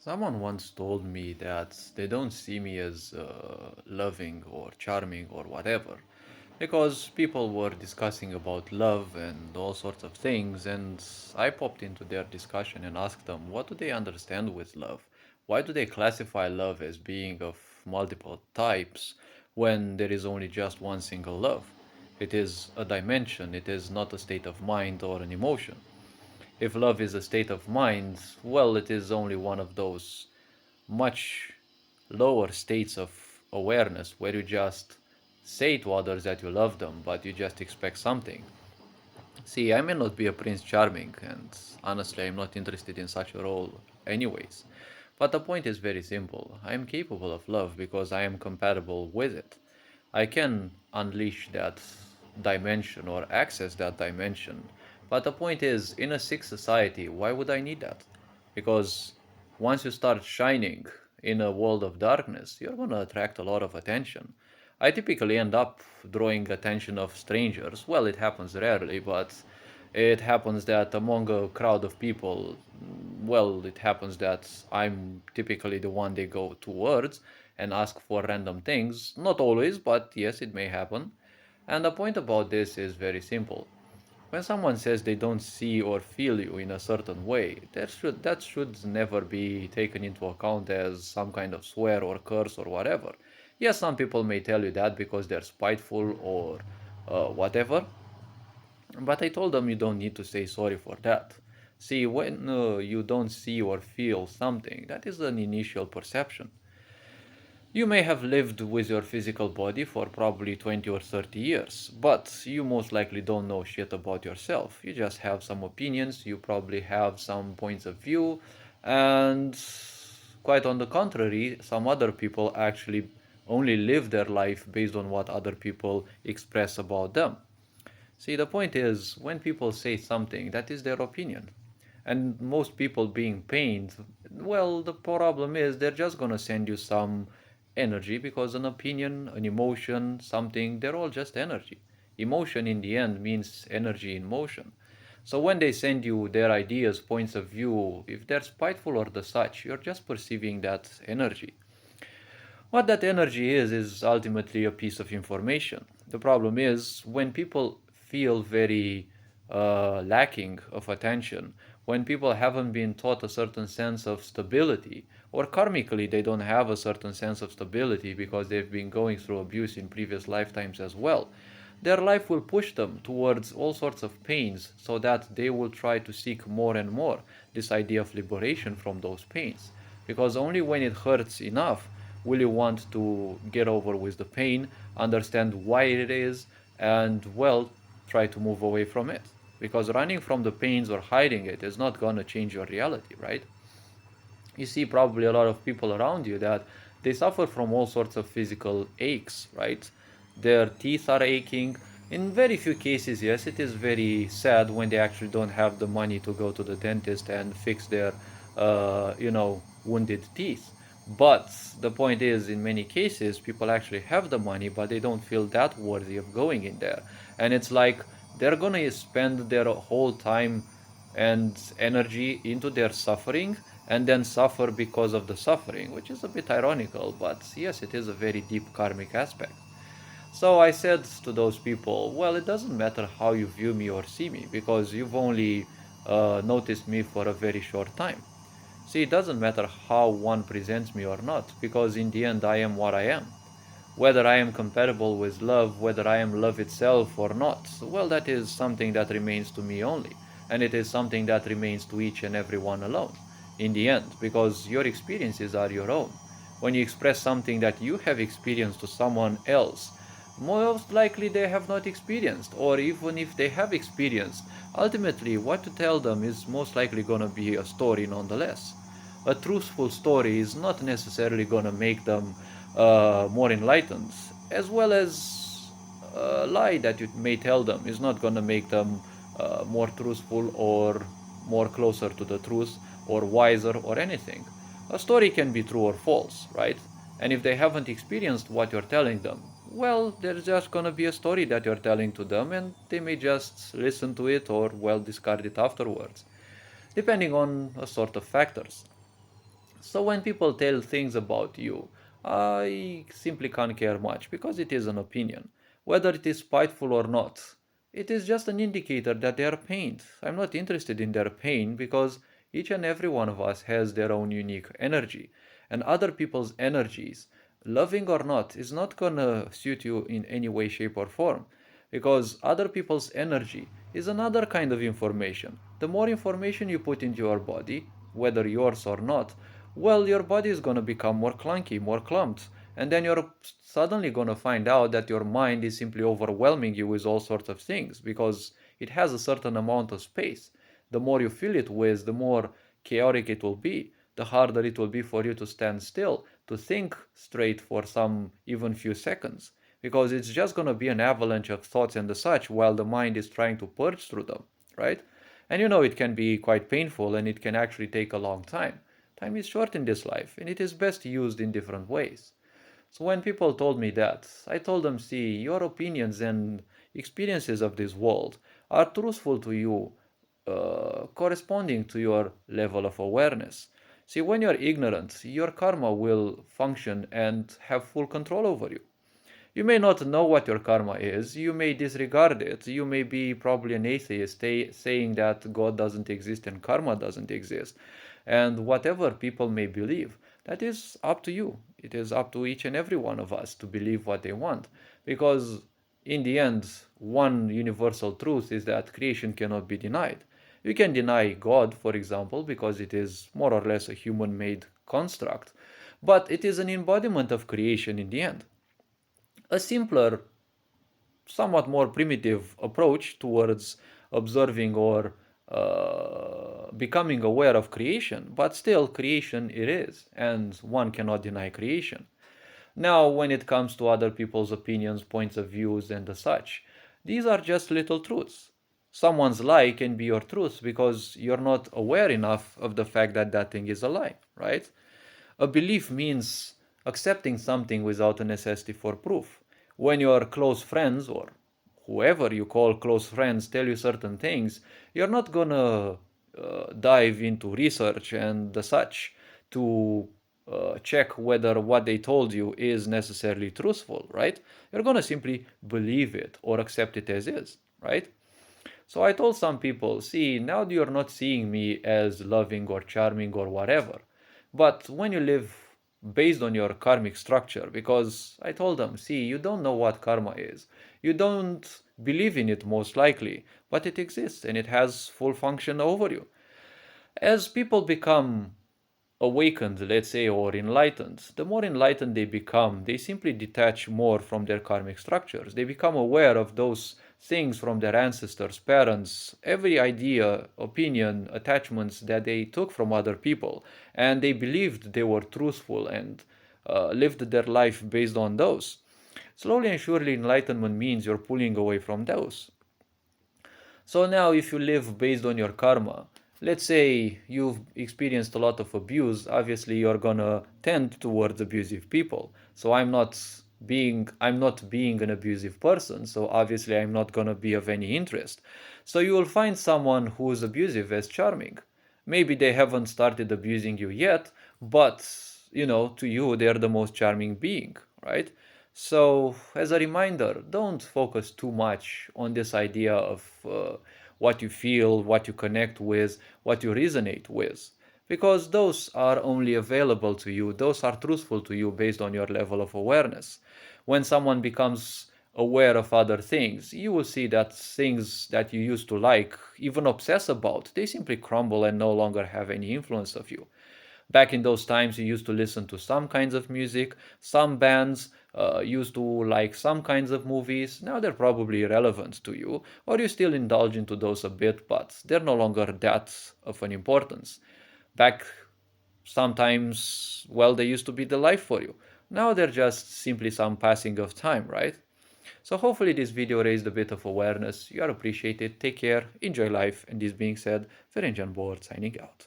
Someone once told me that they don't see me as loving or charming or whatever because people were discussing about love and all sorts of things, and I popped into their discussion and asked them what do they understand with love? Why do they classify love as being of multiple types when there is only just one single love? It is a dimension, it is not a state of mind or an emotion. If love is a state of mind, well, it is only one of those much lower states of awareness where you just say to others that you love them, but you just expect something. See, I may not be a Prince Charming, and honestly, I'm not interested in such a role, anyways. But the point is very simple. I am capable of love because I am compatible with it. I can unleash that dimension or access that dimension. But the point is, in a sick society, why would I need that? Because once you start shining in a world of darkness, you're going to attract a lot of attention. I typically end up drawing attention of strangers. Well, it happens rarely, but it happens that among a crowd of people, well, it happens that I'm typically the one they go towards and ask for random things. Not always, but yes, it may happen. And the point about this is very simple. When someone says they don't see or feel you in a certain way, that should never be taken into account as some kind of swear or curse or whatever. Yes, some people may tell you that because they're spiteful or whatever, but I told them you don't need to say sorry for that. See, when you don't see or feel something, that is an initial perception. You may have lived with your physical body for probably 20 or 30 years, but you most likely don't know shit about yourself. You just have some opinions, you probably have some points of view, and quite on the contrary, some other people actually only live their life based on what other people express about them. See, the point is, when people say something, that is their opinion. And most people being pained, well, the problem is they're just gonna send you some energy because an opinion, an emotion, something, they're all just energy. Emotion in the end means energy in motion. So when they send you their ideas, points of view, if they're spiteful or the such, you're just perceiving that energy. What that energy is ultimately a piece of information. The problem is when people feel very lacking of attention, when people haven't been taught a certain sense of stability, or karmically they don't have a certain sense of stability because they've been going through abuse in previous lifetimes as well, their life will push them towards all sorts of pains so that they will try to seek more and more this idea of liberation from those pains. Because only when it hurts enough will you want to get over with the pain, understand why it is, and well, try to move away from it. Because running from the pains or hiding it is not gonna change your reality, right? You see probably a lot of people around you that they suffer from all sorts of physical aches, right? Their teeth are aching. In very few cases, yes, it is very sad when they actually don't have the money to go to the dentist and fix their, wounded teeth. But the point is, in many cases, people actually have the money, but they don't feel that worthy of going in there. And it's like they're gonna spend their whole time and energy into their suffering and then suffer because of the suffering, which is a bit ironical, but yes, it is a very deep karmic aspect. So I said to those people, well, it doesn't matter how you view me or see me because you've only noticed me for a very short time. See, it doesn't matter how one presents me or not because in the end I am what I am. Whether I am compatible with love, whether I am love itself or not, well, that is something that remains to me only. And it is something that remains to each and every one alone in the end, because your experiences are your own. When you express something that you have experienced to someone else, most likely they have not experienced, or even if they have experienced, ultimately what to tell them is most likely going to be a story nonetheless. A truthful story is not necessarily going to make them more enlightened, as well as a lie that you may tell them is not going to make them more truthful or more closer to the truth or wiser or anything. A story can be true or false, right? And if they haven't experienced what you're telling them, well, there's just gonna be a story that you're telling to them, and they may just listen to it or, well, discard it afterwards, depending on a sort of factors. So when people tell things about you, I simply can't care much because it is an opinion. Whether it is spiteful or not, it is just an indicator that they are pained. I'm not interested in their pain because each and every one of us has their own unique energy. And other people's energies, loving or not, is not gonna suit you in any way, shape, or form. Because other people's energy is another kind of information. The more information you put into your body, whether yours or not, well, your body is going to become more clunky, more clumped. And then you're suddenly going to find out that your mind is simply overwhelming you with all sorts of things because it has a certain amount of space. The more you fill it with, the more chaotic it will be, the harder it will be for you to stand still, to think straight for some even few seconds, because it's just going to be an avalanche of thoughts and the such while the mind is trying to purge through them, right? And you know it can be quite painful and it can actually take a long time. Time is short in this life and it is best used in different ways. So when people told me that, I told them, see, your opinions and experiences of this world are truthful to you, corresponding to your level of awareness. See, when you're ignorant, your karma will function and have full control over you. You may not know what your karma is, you may disregard it, you may be probably an atheist saying that God doesn't exist and karma doesn't exist. And whatever people may believe, that is up to you. It is up to each and every one of us to believe what they want. Because in the end, one universal truth is that creation cannot be denied. You can deny God, for example, because it is more or less a human made construct, but it is an embodiment of creation in the end. A simpler, somewhat more primitive approach towards observing or becoming aware of creation, but still creation it is, and one cannot deny creation. Now, when it comes to other people's opinions, points of views, and the such, these are just little truths. Someone's lie can be your truth because you're not aware enough of the fact that that thing is a lie, right? A belief means accepting something without a necessity for proof. When your close friends or whoever you call close friends tell you certain things, you're not gonna dive into research and the such to check whether what they told you is necessarily truthful, right? You're gonna simply believe it or accept it as is, right? So I told some people, see, now you're not seeing me as loving or charming or whatever. But when you live based on your karmic structure, because I told them, see, you don't know what karma is. You don't believe in it most likely, but it exists and it has full function over you. As people become awakened, let's say, or enlightened, the more enlightened they become, they simply detach more from their karmic structures. They become aware of those things from their ancestors, parents, every idea, opinion, attachments that they took from other people, and they believed they were truthful and lived their life based on those. Slowly and surely, enlightenment means you're pulling away from those. So now, if you live based on your karma, let's say you've experienced a lot of abuse, obviously you're gonna tend towards abusive people. So I'm not being an abusive person, so obviously I'm not gonna be of any interest. So you will find someone who's abusive as charming. Maybe they haven't started abusing you yet, but to you they're the most charming being, right? So, as a reminder, don't focus too much on this idea of what you feel, what you connect with, what you resonate with, because those are only available to you, those are truthful to you based on your level of awareness. When someone becomes aware of other things, you will see that things that you used to like, even obsess about, they simply crumble and no longer have any influence of you. Back in those times, you used to listen to some kinds of music, some bands used to like some kinds of movies. Now they're probably irrelevant to you, or you still indulge into those a bit, but they're no longer that of an importance. Back sometimes, well, they used to be the life for you. Now they're just simply some passing of time, right? So hopefully this video raised a bit of awareness. You are appreciated. Take care, enjoy life, and this being said, Ferencan Board signing out.